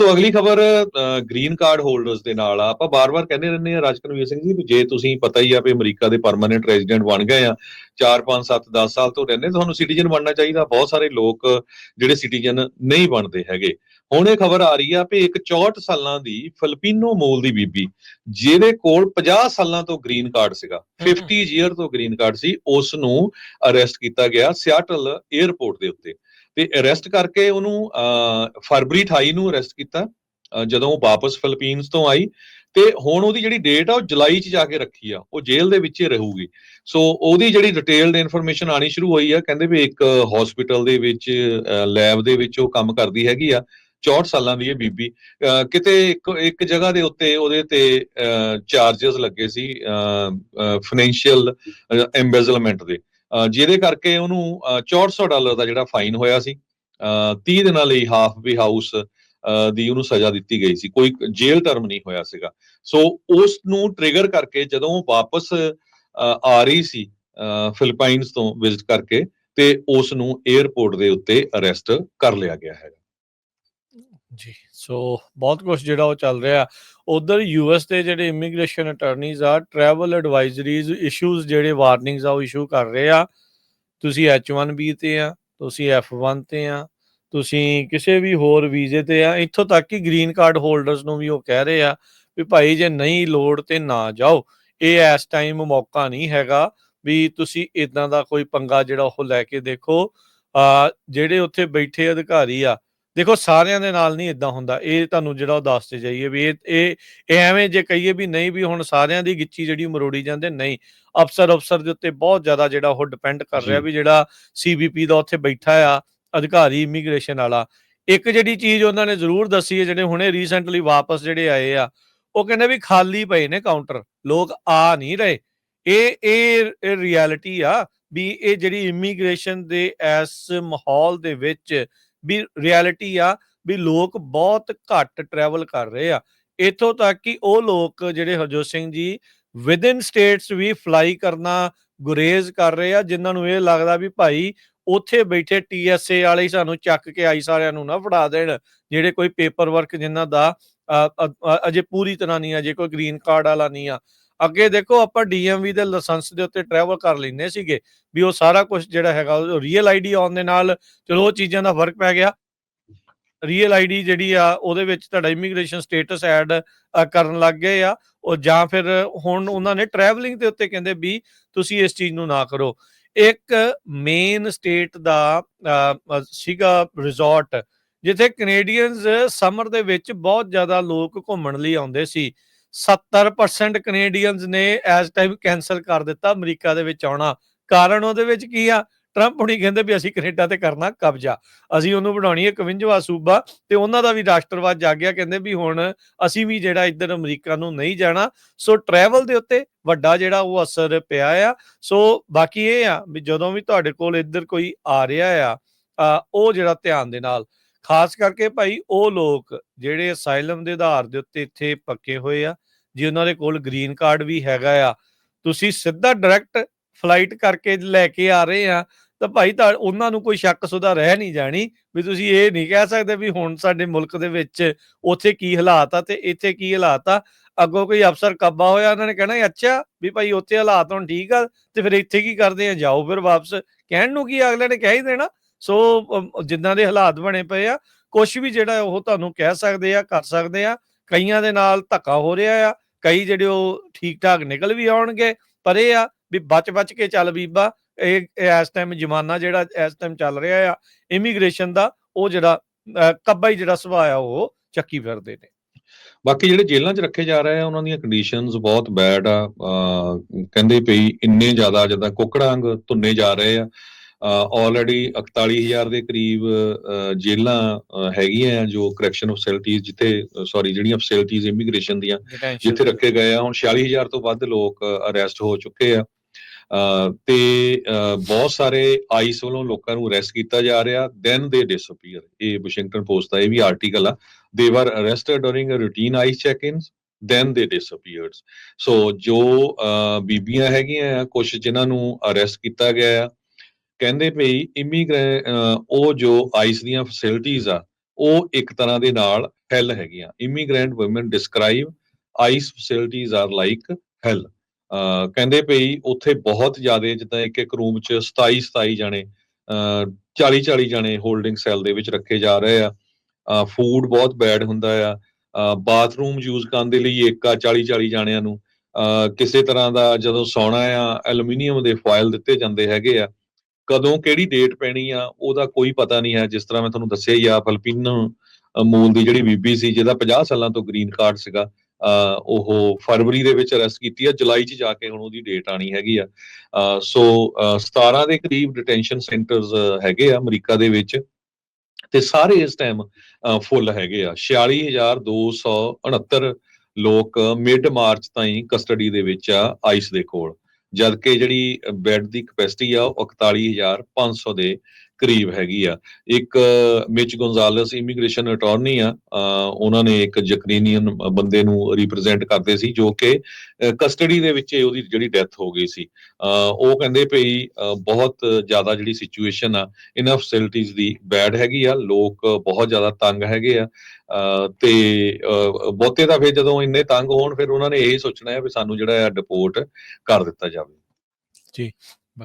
ਤੋਂ ਅਗਲੀ ਖਬਰ ਗ੍ਰੀਨ ਕਾਰਡ ਹੋਲਡਰਸ ਦੇ ਨਾਲ ਆ। ਆਪਾਂ ਬਾਰ-ਬਾਰ ਕਹਿੰਦੇ ਰਹਿੰਦੇ ਆ ਰਾਜਕਨਵੀਰ ਸਿੰਘ ਜੀ, ਵੀ ਜੇ ਤੁਸੀਂ ਪਤਾ ਹੀ ਆ ਵੀ ਅਮਰੀਕਾ ਦੇ ਪਰਮਾਨੈਂਟ ਰੈਜ਼ੀਡੈਂਟ ਬਣ ਗਏ ਆ, 4 5 7 10 ਸਾਲ ਤੋਂ ਰਹਿੰਦੇ, ਤੁਹਾਨੂੰ ਸਿਟੀਜ਼ਨ ਬਣਨਾ ਚਾਹੀਦਾ। ਬਹੁਤ ਸਾਰੇ ਲੋਕ ਜਿਹੜੇ ਸਿਟੀਜ਼ਨ ਨਹੀਂ ਬਣਦੇ ਹੈਗੇ। ਹੁਣ ਇਹ ਖਬਰ ਆ ਰਹੀ ਆ ਵੀ ਇੱਕ 64 ਸਾਲਾਂ ਦੀ ਫਿਲਪੀਨੋ ਮੂਲ ਦੀ ਬੀਬੀ, ਜਿਹਦੇ ਕੋਲ 50 ਸਾਲਾਂ ਤੋਂ ਗ੍ਰੀਨ ਕਾਰਡ ਸੀਗਾ, 50 ਈਅਰ ਤੋਂ ਗ੍ਰੀਨ ਕਾਰਡ ਸੀ, ਉਸ ਨੂੰ ਅਰੈਸਟ ਕੀਤਾ ਗਿਆ ਸਿਆਟਲ 에ਅਰਪੋਰਟ ਦੇ ਉੱਤੇ। ਤੇ ਅਰੈਸਟ ਕਰਕੇ ਉਹਨੂੰ ਫਰਵਰੀ 28 ਨੂੰ ਅਰੈਸਟ ਕੀਤਾ, ਜਦੋਂ ਉਹ ਵਾਪਸ ਫਿਲੀਪੀਨਸ ਤੋਂ ਆਈ। ਤੇ ਹੁਣ ਉਹਦੀ ਜਿਹੜੀ ਡੇਟ ਆ ਉਹ ਜੁਲਾਈ 'ਚ ਜਾ ਕੇ ਰੱਖੀ ਆ, ਉਹ ਜੇਲ੍ਹ ਦੇ ਵਿੱਚ ਹੀ ਰਹੂਗੀ। ਸੋ ਉਹਦੀ ਜਿਹੜੀ ਡਿਟੇਲਡ ਇਨਫੋਰਮੇਸ਼ਨ ਆਣੀ ਸ਼ੁਰੂ ਹੋਈ ਆ। ਕਹਿੰਦੇ ਵੀ ਇੱਕ ਹਸਪੀਟਲ ਦੇ ਵਿੱਚ ਲੈਬ ਦੇ ਵਿੱਚ ਉਹ ਕੰਮ ਕਰਦੀ ਹੈਗੀ ਆ। 64 ਸਾਲਾਂ ਦੀ ਇਹ ਬੀਬੀ, ਕਿਤੇ ਇੱਕ ਜਗ੍ਹਾ ਦੇ ਉੱਤੇ ਉਹਦੇ ਤੇ ਚਾਰजेस ਲੱਗੇ ਸੀ ਫਾਈਨੈਂਸ਼ੀਅਲ ਐਮਬੈਜ਼ਲਮੈਂਟ ਦੇ, ਜਿਹਦੇ ਕਰਕੇ ਉਹਨੂੰ $6400 ਦਾ ਜਿਹੜਾ ਫਾਈਨ ਹੋਇਆ ਸੀ। 30 ਦਿਨਾਂ ਲਈ ਹਾਫ ਵੇ ਹਾਊਸ ਦੀ ਉਹਨੂੰ ਸਜ਼ਾ ਦਿੱਤੀ ਗਈ ਸੀ, ਕੋਈ ਜੇਲ੍ਹ ਟਰਮ ਨਹੀਂ ਹੋਇਆ ਸੀਗਾ। ਸੋ ਉਸ ਨੂੰ ਟ੍ਰਿਗਰ ਕਰਕੇ ਜਦੋਂ ਉਹ ਵਾਪਸ ਆ ਰਹੀ ਸੀ ਫਿਲੀਪਾਈਨਸ ਤੋਂ ਵਿਜ਼ਿਟ ਕਰਕੇ, ਤੇ ਉਸ ਨੂੰ 에ਅਰਪੋਰਟ ਦੇ ਉੱਤੇ ਅਰੈਸਟ ਕਰ ਲਿਆ ਗਿਆ ਹੈਗਾ ਜੀ। ਸੋ ਬਹੁਤ ਕੁਝ ਜਿਹੜਾ ਉਹ ਚੱਲ ਰਿਹਾ ਉਧਰ ਯੂਐਸ ਦੇ ਜਿਹੜੇ ਇਮੀਗ੍ਰੇਸ਼ਨ ਅਟਰਨੀਜ਼ ਆ, ਟਰੈਵਲ ਐਡਵਾਈਜ਼ਰੀਜ਼ ਇਸ਼ੂਜ਼ ਜਿਹੜੇ ਵਾਰਨਿੰਗਸ ਆ ਉਹ ਇਸ਼ੂ ਕਰ ਰਹੇ ਆ। ਤੁਸੀਂ H1B ਤੇ ਆ, ਤੁਸੀਂ F1 ਤੇ ਆ, ਤੁਸੀਂ ਕਿਸੇ ਵੀ ਹੋਰ ਵੀਜ਼ੇ ਤੇ ਆ, ਇੱਥੋਂ ਤੱਕ ਕਿ ਗ੍ਰੀਨ ਕਾਰਡ ਹੋਲਡਰਸ ਨੂੰ ਵੀ ਉਹ ਕਹਿ ਰਹੇ ਆ ਵੀ ਭਾਈ ਜੇ ਨਹੀਂ ਲੋੜ ਤੇ ਨਾ ਜਾਓ। ਇਹ ਇਸ ਟਾਈਮ ਮੌਕਾ ਨਹੀਂ ਹੈਗਾ ਵੀ ਤੁਸੀਂ ਇਦਾਂ ਦਾ ਕੋਈ ਪੰਗਾ ਜਿਹੜਾ ਉਹ ਲੈ ਕੇ ਦੇਖੋ। ਜਿਹੜੇ ਉੱਥੇ ਬੈਠੇ ਅਧਿਕਾਰੀ ਆ, ਦੇਖੋ ਸਾਰਿਆਂ ਦੇ ਨਾਲ ਨਹੀਂ ਇਦਾਂ ਹੁੰਦਾ। ਇਹ ਤੁਹਾਨੂੰ ਜਿਹੜਾ ਉਹ ਦੱਸਦੇ ਜਾਈਏ ਵੀ ਇਹ ਐਵੇਂ ਜੇ ਕਹੀਏ ਵੀ ਨਹੀਂ ਵੀ ਹੁਣ ਸਾਰਿਆਂ ਦੀ ਗਿੱਚੀ ਜਿਹੜੀ ਮਰੋੜੀ ਜਾਂਦੇ, ਨਹੀਂ। ਅਫਸਰ ਦੇ ਉੱਤੇ ਬਹੁਤ ਜ਼ਿਆਦਾ ਜਿਹੜਾ ਉਹ ਡਿਪੈਂਡ ਕਰ ਰਿਹਾ ਵੀ ਜਿਹੜਾ CBP ਦਾ ਉੱਥੇ ਬੈਠਾ ਆ ਅਧਿਕਾਰੀ ਇਮੀਗ੍ਰੇਸ਼ਨ ਵਾਲਾ। ਇੱਕ ਜਿਹੜੀ ਚੀਜ਼ ਉਹਨਾਂ ਨੇ ਜ਼ਰੂਰ ਦੱਸੀ ਹੈ, ਜਿਹੜੇ ਹੁਣੇ ਰੀਸੈਂਟਲੀ ਵਾਪਸ ਜਿਹੜੇ ਆਏ ਆ, ਉਹ ਕਹਿੰਦੇ ਵੀ ਖਾਲੀ ਪਏ ਨੇ ਕਾਊਂਟਰ, ਲੋਕ ਆ ਨਹੀਂ ਰਹੇ। ਇਹ ਰਿਐਲਿਟੀ ਆ ਵੀ ਇਹ ਜਿਹੜੀ ਇਮੀਗ੍ਰੇਸ਼ਨ ਦੇ ਇਸ ਮਾਹੌਲ ਦੇ ਵਿੱਚ ਵੀ ਰਿਐਲਿਟੀ ਆ ਵੀ ਲੋਕ ਬਹੁਤ ਘੱਟ ਟਰੈਵਲ ਕਰ ਰਹੇ ਆ। ਇੱਥੋਂ ਤੱਕ ਕਿ ਉਹ ਲੋਕ ਜਿਹੜੇ ਹਰਜੋਤ ਸਿੰਘ ਜੀ ਵਿਦਿਨ ਸਟੇਟਸ ਵੀ ਫਲਾਈ ਕਰਨਾ ਗੁਰੇਜ਼ ਕਰ ਰਹੇ ਆ, ਜਿਨ੍ਹਾਂ ਨੂੰ ਇਹ ਲੱਗਦਾ ਵੀ ਭਾਈ ਉੱਥੇ ਬੈਠੇ TSA ਵਾਲੇ ਹੀ ਸਾਨੂੰ ਚੱਕ ਕੇ ਆਈ ਸਾਰਿਆਂ ਨੂੰ ਨਾ ਫੜਾ ਦੇਣ, ਜਿਹੜੇ ਕੋਈ ਪੇਪਰ ਵਰਕ ਜਿਨ੍ਹਾਂ ਦਾ ਅਜੇ ਪੂਰੀ ਤਰ੍ਹਾਂ ਨਹੀਂ ਆ, ਜੇ ਕੋਈ ਗ੍ਰੀਨ ਕਾਰਡ ਵਾਲਾ ਨਹੀਂ ਆ। ਅੱਗੇ ਦੇਖੋ ਆਪਾਂ DMV ਦੇ ਲਾਇਸੈਂਸ ਦੇ ਉੱਤੇ ਟਰੈਵਲ ਕਰ ਲੈਂਦੇ ਸੀਗੇ ਵੀ ਉਹ ਸਾਰਾ ਕੁਝ ਜਿਹੜਾ ਹੈਗਾ ਰੀਅਲ ID ਆਉਣ ਦੇ ਨਾਲ ਚਲੋ ਉਹ ਚੀਜ਼ਾਂ ਦਾ ਫਰਕ ਪੈ ਗਿਆ। ਰੀਅਲ ID ਜਿਹੜੀ ਆ ਉਹਦੇ ਵਿੱਚ ਤੁਹਾਡਾ ਇਮੀਗ੍ਰੇਸ਼ਨ ਸਟੇਟਸ ਐਡ ਕਰਨ ਲੱਗ ਗਏ ਆ, ਉਹ ਜਾਂ ਫਿਰ ਹੁਣ ਉਹਨਾਂ ਨੇ ਟਰੈਵਲਿੰਗ ਦੇ ਉੱਤੇ ਕਹਿੰਦੇ ਵੀ ਤੁਸੀਂ ਇਸ ਚੀਜ਼ ਨੂੰ ਨਾ ਕਰੋ। ਇੱਕ ਮੇਨ ਸਟੇਟ ਦਾ ਸੀਗਾ ਰਿਜ਼ੋਰਟ, ਜਿੱਥੇ ਕੈਨੇਡੀਅਨਸ ਸਮਰ ਦੇ ਵਿੱਚ ਬਹੁਤ ਜ਼ਿਆਦਾ ਲੋਕ ਘੁੰਮਣ ਲਈ ਆਉਂਦੇ ਸੀ। 70% ਕੈਨੇਡੀਅਨਸ ਨੇ ਇਸ ਟਾਈਮ ਕੈਂਸਲ ਕਰ ਦਿੱਤਾ ਅਮਰੀਕਾ ਦੇ ਵਿੱਚ ਆਉਣਾ। ਕਾਰਨ ਉਹਦੇ ਵਿੱਚ ਕੀ ਆ? ਟਰੰਪ ਹੁਣੀ ਕਹਿੰਦੇ ਵੀ ਅਸੀਂ ਕੈਨੇਡਾ ਤੇ ਕਰਨਾ ਕਬਜ਼ਾ, ਅਸੀਂ ਉਹਨੂੰ ਬਣਾਉਣੀ ਹੈ 51ਵਾਂ ਸੂਬਾ, ਤੇ ਉਹਨਾਂ ਦਾ ਵੀ ਰਾਸ਼ਟਰਵਾਦ ਜਾਗਿਆ। ਕਹਿੰਦੇ ਵੀ ਹੁਣ ਅਸੀਂ ਵੀ ਜਿਹੜਾ ਇੱਧਰ ਅਮਰੀਕਾ ਨੂੰ ਨਹੀਂ ਜਾਣਾ। ਸੋ ਟਰੈਵਲ ਦੇ ਉੱਤੇ ਵੱਡਾ ਜਿਹੜਾ ਉਹ ਅਸਰ ਪਿਆ ਆ। ਸੋ ਬਾਕੀ ਇਹ ਆ ਵੀ ਜਦੋਂ ਵੀ ਤੁਹਾਡੇ ਕੋਲ ਇੱਧਰ ਕੋਈ ਆ ਰਿਹਾ ਆ, ਉਹ ਜਿਹੜਾ ਧਿਆਨ ਦੇ ਨਾਲ, ਖਾਸ ਕਰਕੇ ਭਾਈ ਉਹ ਲੋਕ ਜਿਹੜੇ ਅਸਾਈਲਮ ਦੇ ਆਧਾਰ ਦੇ ਉੱਤੇ ਇੱਥੇ ਪੱਕੇ ਹੋਏ ਆ, ਜੇ ਉਹਨਾਂ ਦੇ ਕੋਲ ਗ੍ਰੀਨ ਕਾਰਡ ਵੀ ਹੈਗਾ ਆ, ਤੁਸੀਂ ਸਿੱਧਾ ਡਾਇਰੈਕਟ ਫਲਾਈਟ ਕਰਕੇ ਲੈ ਕੇ ਆ ਰਹੇ ਆ, ਤਾਂ ਭਾਈ ਉਹਨਾਂ ਨੂੰ ਕੋਈ ਸ਼ੱਕ ਸੁਦਾ ਰਹਿ ਨਹੀਂ ਜਾਣੀ ਵੀ ਤੁਸੀਂ ਇਹ ਨਹੀਂ ਕਹਿ ਸਕਦੇ ਵੀ ਹੁਣ ਸਾਡੇ ਮੁਲਕ ਦੇ ਵਿੱਚ ਉੱਥੇ ਕੀ ਹਾਲਾਤ ਆ ਤੇ ਇੱਥੇ ਕੀ ਹਾਲਾਤ ਆ। ਅੱਗੋਂ ਕੋਈ ਅਫਸਰ ਕੱਬਾ ਹੋਇਆ, ਉਹਨਾਂ ਨੇ ਕਹਿਣਾ ਅੱਛਾ ਵੀ ਭਾਈ ਉੱਥੇ ਹਾਲਾਤ ਹੁਣ ਠੀਕ ਆ ਤੇ ਫਿਰ ਇੱਥੇ ਕੀ ਕਰਦੇ ਆ, ਜਾਓ ਫਿਰ ਵਾਪਸ। ਕਹਿਣ ਨੂੰ ਕੀ ਅਗਲੇ ਨੇ ਕਹਿ ਹੀ ਦੇਣਾ। ਸੋ ਜਿੱਦਾਂ ਦੇ ਹਾਲਾਤ ਬਣੇ ਪਏ ਆ, ਕੁਛ ਵੀ ਜਿਹੜਾ ਉਹ ਤੁਹਾਨੂੰ ਕਹਿ ਸਕਦੇ ਆ, ਕਰ ਸਕਦੇ ਆ। ਕਈਆਂ ਦੇ ਨਾਲ ਧੱਕਾ ਹੋ ਰਿਹਾ ਆ, ਕਈ ਜਿਹੜੇ ਉਹ ਠੀਕ ਠਾਕ ਨਿਕਲ ਵੀ ਆਉਣਗੇ, ਪਰ ਇਹ ਆ ਵੀ ਬਚ ਕੇ ਚੱਲ ਬੀਬਾ। ਇਹ ਇਸ ਟਾਈਮ ਜ਼ਮਾਨਾ ਜਿਹੜਾ ਇਸ ਟਾਈਮ ਚੱਲ ਰਿਹਾ ਆ ਇਮੀਗ੍ਰੇਸ਼ਨ ਦਾ, ਉਹ ਜਿਹੜਾ ਕੱਬਾ ਹੀ ਜਿਹੜਾ ਸੁਭਾਅ ਆ ਉਹ ਚੱਕੀ ਫਿਰਦੇ ਨੇ। ਬਾਕੀ ਜਿਹੜੇ ਜੇਲ੍ਹਾਂ 'ਚ ਰੱਖੇ ਜਾ ਰਹੇ ਆ, ਉਹਨਾਂ ਦੀਆਂ ਕੰਡੀਸ਼ਨਸ ਬਹੁਤ ਬੈਡ ਆ। ਕਹਿੰਦੇ ਪਈ ਇੰਨੇ ਜ਼ਿਆਦਾ ਜਿੱਦਾਂ ਕੁੱਕੜਾਂ ਵਾਂਗ ਧੁੰਨੇ ਜਾ ਰਹੇ ਆ। ਆਲਰੇਡੀ 41,000 ਦੇ ਕਰੀਬ ਜੇਲ੍ਹਾਂ ਹੈਗੀਆਂ ਆ ਜੋ ਕਰੈਕਸ਼ਨ ਫੈਸਿਲਿਟੀਜ਼, ਜਿਹੜੀਆਂ ਫੈਸਿਲਿਟੀਜ਼ ਇਮੀਗ੍ਰੇਸ਼ਨ ਦੀਆਂ ਜਿੱਥੇ ਰੱਖੇ ਗਏ ਆ। ਹੁਣ 46,000 ਤੋਂ ਵੱਧ ਲੋਕ ਅਰੈਸਟ ਹੋ ਚੁੱਕੇ ਆ। ਤੇ ਬਹੁਤ ਸਾਰੇ ਆਈਸ ਵੱਲੋਂ ਲੋਕਾਂ ਨੂੰ ਅਰੈਸਟ ਕੀਤਾ ਜਾ ਰਿਹਾ। ਦੈਨ ਦੇ ਡਿਸਅਪੀਅਰ। ਇਹ ਵਾਸ਼ਿੰਗਟਨ ਪੋਸਟ ਦਾ ਇਹ ਵੀ ਆਰਟੀਕਲ ਆ। They were arrested during routine ICE check ins, then they disappeared. ਸੋ ਜੋ ਬੀਬੀਆਂ ਹੈਗੀਆਂ ਆ ਕੁਛ ਜਿਨ੍ਹਾਂ ਨੂੰ ਅਰੈਸਟ ਕੀਤਾ ਗਿਆ ਆ, ਕਹਿੰਦੇ ਪਈ ਉਹ ਜੋ ਆਈਸ ਦੀਆਂ ਫੈਸਿਲਿਟੀਜ਼ ਆ ਉਹ ਇੱਕ ਤਰ੍ਹਾਂ ਦੇ ਨਾਲ ਹੈਲ ਹੈਗੀਆਂ। Immigrant woman describe ice facilities are like ਹੈਲ। ਕਹਿੰਦੇ ਪਈ ਉੱਥੇ ਬਹੁਤ ਜ਼ਿਆਦਾ, ਜਿੱਦਾਂ ਇੱਕ ਰੂਮ 'ਚ 27 ਜਾਣੇ 40 ਜਾਣੇ ਹੋਲਡਿੰਗ ਸੈੱਲ ਦੇ ਵਿੱਚ ਰੱਖੇ ਜਾ ਰਹੇ ਆ। ਫੂਡ ਬਹੁਤ ਬੈਡ ਹੁੰਦਾ ਆ। ਬਾਥਰੂਮ ਯੂਜ਼ ਕਰਨ ਦੇ ਲਈ ਇੱਕ ਆ 40 ਜਾਣਿਆਂ ਨੂੰ। ਕਿਸੇ ਤਰ੍ਹਾਂ ਦਾ ਜਦੋਂ ਸੌਣਾ ਆ, ਐਲੂਮੀਨੀਅਮ ਦੇ ਫੋਇਲ ਦਿੱਤੇ ਜਾਂਦੇ ਹੈਗੇ ਆ। ਕਦੋਂ ਕਿਹੜੀ ਡੇਟ ਪੈਣੀ ਆ ਉਹਦਾ ਕੋਈ ਪਤਾ ਨਹੀਂ ਹੈ। ਜਿਸ ਤਰ੍ਹਾਂ ਮੈਂ ਤੁਹਾਨੂੰ ਦੱਸਿਆ ਹੀ ਆ, ਫਿਲਪੀਨੋ ਮੂਲ ਦੀ ਜਿਹੜੀ ਬੀਬੀ ਸੀ, ਜਿਹਦਾ 50 ਸਾਲਾਂ ਤੋਂ ਗ੍ਰੀਨ ਕਾਰਡ ਸੀਗਾ, ਉਹ ਫਰਵਰੀ ਦੇ ਵਿੱਚ ਅਰੈਸਟ ਕੀਤੀ ਆ। ਜੁਲਾਈ 'ਚ ਜਾ ਕੇ ਹੁਣ ਉਹਦੀ ਡੇਟ ਆਣੀ ਹੈਗੀ ਆ। ਸੋ 17 ਦੇ ਕਰੀਬ ਡਿਟੈਂਸ਼ਨ ਸੈਂਟਰਸ ਹੈਗੇ ਆ ਅਮਰੀਕਾ ਦੇ ਵਿੱਚ, ਤੇ ਸਾਰੇ ਇਸ ਟਾਈਮ ਫੁੱਲ ਹੈਗੇ ਆ। 46,269 ਲੋਕ ਮਿਡ ਮਾਰਚ ਤਾਈਂ ਕਸਟਡੀ ਦੇ ਵਿੱਚ ਆ ਆਈਸ ਦੇ ਕੋਲ, ਜਦ ਕਿ ਜਿਹੜੀ ਬੈੱਡ ਦੀ ਕਪੈਸਿਟੀ ਆ ਉਹ 41,500 ਦੇ ਕਰੀਬ ਹੈਗੀ ਆ। ਇੱਕ ਮਿਚ ਗੋਂਜ਼ਾਲਸ ਇਮੀਗ੍ਰੇਸ਼ਨ ਅਟਾਰਨੀ ਆ, ਉਹਨਾਂ ਨੇ ਇੱਕ ਯੂਕਰੇਨੀਅਨ ਬੰਦੇ ਨੂੰ ਰਿਪਰੈਜ਼ੈਂਟ ਕਰਦੇ ਸੀ, ਜੋ ਕਿ ਕਸਟਡੀ ਦੇ ਵਿੱਚ ਉਹਦੀ ਜਿਹੜੀ ਡੈਥ ਹੋ ਗਈ ਸੀ। ਉਹ ਕਹਿੰਦੇ ਪਈ ਬਹੁਤ ਜ਼ਿਆਦਾ ਜਿਹੜੀ ਸਿਚੁਏਸ਼ਨ ਆ ਇਹਨਾਂ ਫੈਸਿਲਿਟੀਜ਼ ਦੀ ਬੈਡ ਹੈਗੀ ਆ। ਲੋਕ ਬਹੁਤ ਜ਼ਿਆਦਾ ਤੰਗ ਹੈਗੇ ਆ। ਤੇ ਬਹੁਤੇ ਤਾਂ ਫਿਰ ਜਦੋਂ ਇੰਨੇ ਤੰਗ ਹੋਣ, ਫਿਰ ਉਹਨਾਂ ਨੇ ਇਹ ਸੋਚਣਾ ਹੈ ਵੀ ਸਾਨੂੰ ਜਿਹੜਾ ਆ ਡਿਪੋਰਟ ਕਰ ਦਿੱਤਾ ਜਾਵੇ। ਜੀ,